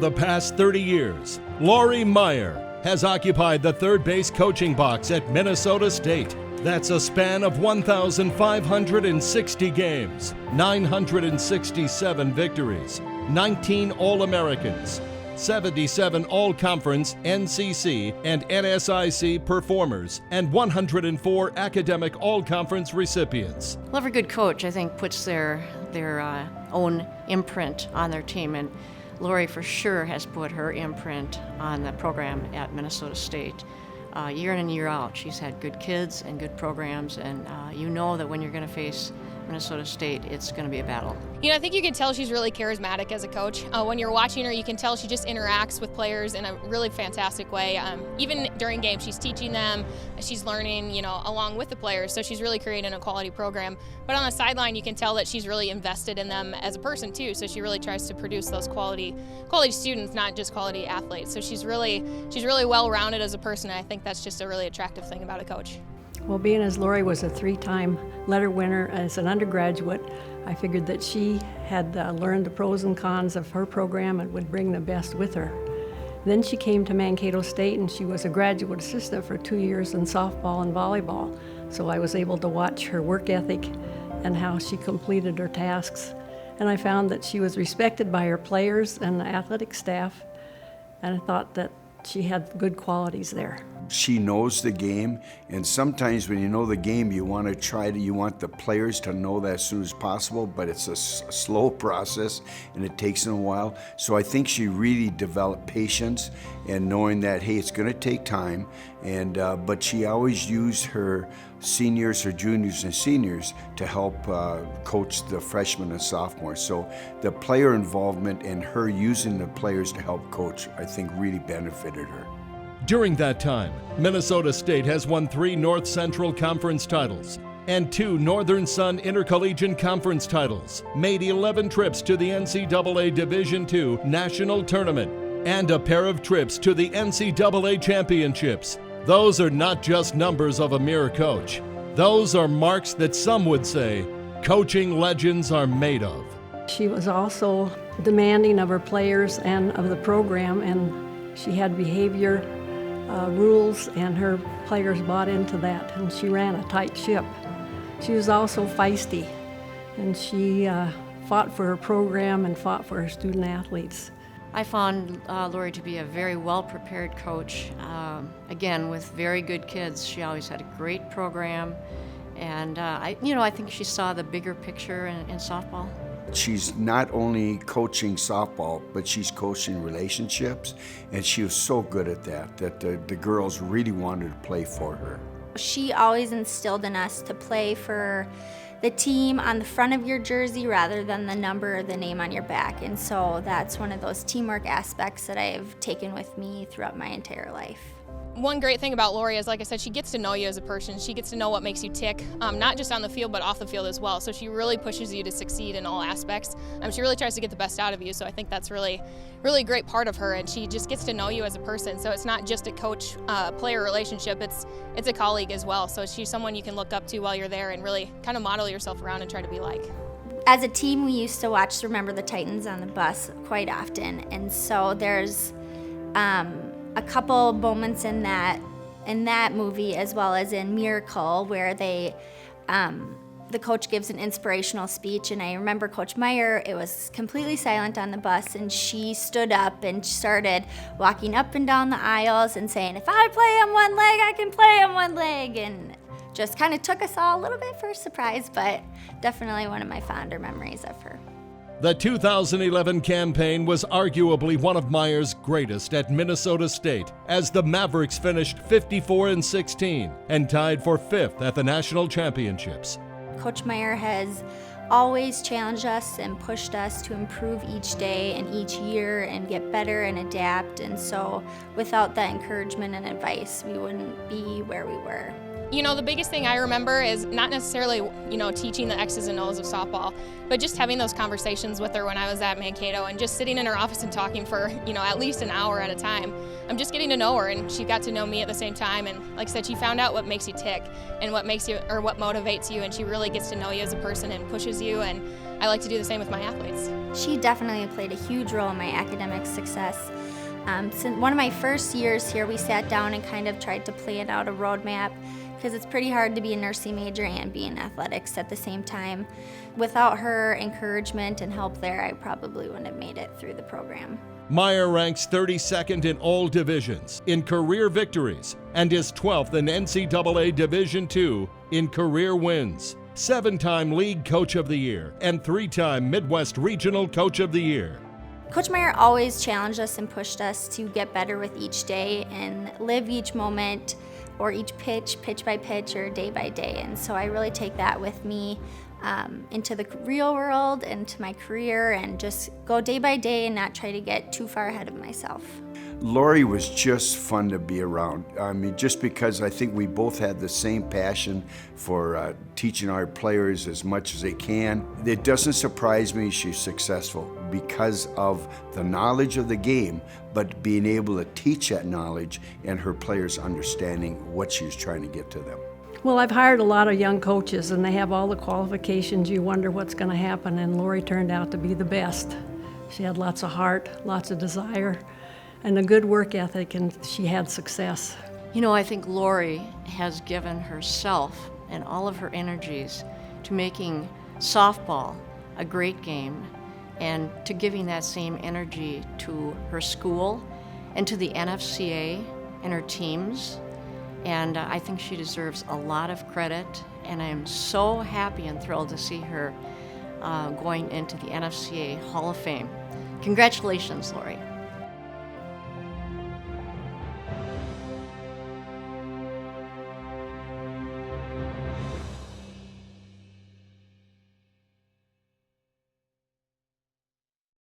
the past 30 years, Lori Meyer has occupied the third base coaching box at Minnesota State. That's a span of 1,560 games, 967 victories, 19 All-Americans, 77 All-Conference NCC and NSIC performers, and 104 academic All-Conference recipients. Well, every good coach, I think, puts their own imprint on their team, and Lori for sure has put her imprint on the program at Minnesota State. Year in and year out, she's had good kids and good programs, and you know that when you're going to face Minnesota State, it's going to be a battle. You know, I think you can tell she's really charismatic as a coach. When you're watching her, you can tell she just interacts with players in a really fantastic way. Even during games, she's teaching them, she's learning, you know, along with the players, so she's really creating a quality program. But on the sideline, you can tell that she's really invested in them as a person too, so she really tries to produce those quality students, not just quality athletes. So she's really well-rounded as a person, and I think that's just a really attractive thing about a coach. Well, being as Lori was a 3-time letter winner as an undergraduate, I figured that she had learned the pros and cons of her program and would bring the best with her. Then she came to Mankato State, and she was a graduate assistant for 2 years in softball and volleyball. So I was able to watch her work ethic and how she completed her tasks. And I found that she was respected by her players and the athletic staff, and I thought that she had good qualities there. She knows the game, and sometimes when you know the game, you want the players to know that as soon as possible, but it's a slow process and it takes them a while. So I think she really developed patience and knowing that, hey, it's gonna take time, and but she always used her seniors, her juniors and seniors to help coach the freshmen and sophomores. So the player involvement and her using the players to help coach, I think really benefited her. During that time, Minnesota State has won 3 North Central Conference titles and 2 Northern Sun Intercollegiate Conference titles, made 11 trips to the NCAA Division II National Tournament, and a pair of trips to the NCAA Championships. Those are not just numbers of a mere coach. Those are marks that some would say coaching legends are made of. She was also demanding of her players and of the program, and she had behavior rules, and her players bought into that, and she ran a tight ship. She was also feisty, and she fought for her program and fought for her student athletes. I found Lori to be a very well-prepared coach. Again, with very good kids, she always had a great program, and I think she saw the bigger picture in softball. She's not only coaching softball, but she's coaching relationships, and she was so good at that the girls really wanted to play for her. She always instilled in us to play for the team on the front of your jersey rather than the number or the name on your back, and so that's one of those teamwork aspects that I've taken with me throughout my entire life. One great thing about Lori is, like I said, she gets to know you as a person. She gets to know what makes you tick, not just on the field, but off the field as well. So she really pushes you to succeed in all aspects. She really tries to get the best out of you. So I think that's really a great part of her, and she just gets to know you as a person. So it's not just a coach-player relationship, it's a colleague as well. So she's someone you can look up to while you're there and really kind of model yourself around and try to be like. As a team, we used to watch Remember the Titans on the bus quite often, and so there's a couple moments in that movie, as well as in Miracle, where the coach gives an inspirational speech, and I remember Coach Meyer, it was completely silent on the bus, and she stood up and started walking up and down the aisles and saying, "If I play on one leg, I can play on one leg," and just kind of took us all a little bit for a surprise, but definitely one of my fonder memories of her. The 2011 campaign was arguably one of Meyer's greatest at Minnesota State, as the Mavericks finished 54-16 and tied for 5th at the national championships. Coach Meyer has always challenged us and pushed us to improve each day and each year and get better and adapt, and so without that encouragement and advice, we wouldn't be where we were. You know, the biggest thing I remember is not necessarily, teaching the X's and O's of softball, but just having those conversations with her when I was at Mankato and just sitting in her office and talking for, at least an hour at a time. I'm just getting to know her, and she got to know me at the same time. And like I said, she found out what makes you tick and what motivates you, and she really gets to know you as a person and pushes you. And I like to do the same with my athletes. She definitely played a huge role in my academic success. Since one of my first years here, we sat down and kind of tried to plan out a roadmap, because it's pretty hard to be a nursing major and be in athletics at the same time. Without her encouragement and help there, I probably wouldn't have made it through the program. Meyer ranks 32nd in all divisions in career victories and is 12th in NCAA Division II in career wins. 7-time League Coach of the Year and 3-time Midwest Regional Coach of the Year. Coach Meyer always challenged us and pushed us to get better with each day and live each moment or each pitch by pitch or day by day. And so I really take that with me into the real world, into my career, and just go day by day and not try to get too far ahead of myself. Lori was just fun to be around. I mean, just because I think we both had the same passion for teaching our players as much as they can. It doesn't surprise me she's successful because of the knowledge of the game, but being able to teach that knowledge and her players understanding what she was trying to get to them. Well, I've hired a lot of young coaches, and they have all the qualifications. You wonder what's going to happen, and Lori turned out to be the best. She had lots of heart, lots of desire, and a good work ethic, and she had success. I think Lori has given herself and all of her energies to making softball a great game, and to giving that same energy to her school and to the NFCA and her teams. And I think she deserves a lot of credit, and I am so happy and thrilled to see her going into the NFCA Hall of Fame. Congratulations, Lori.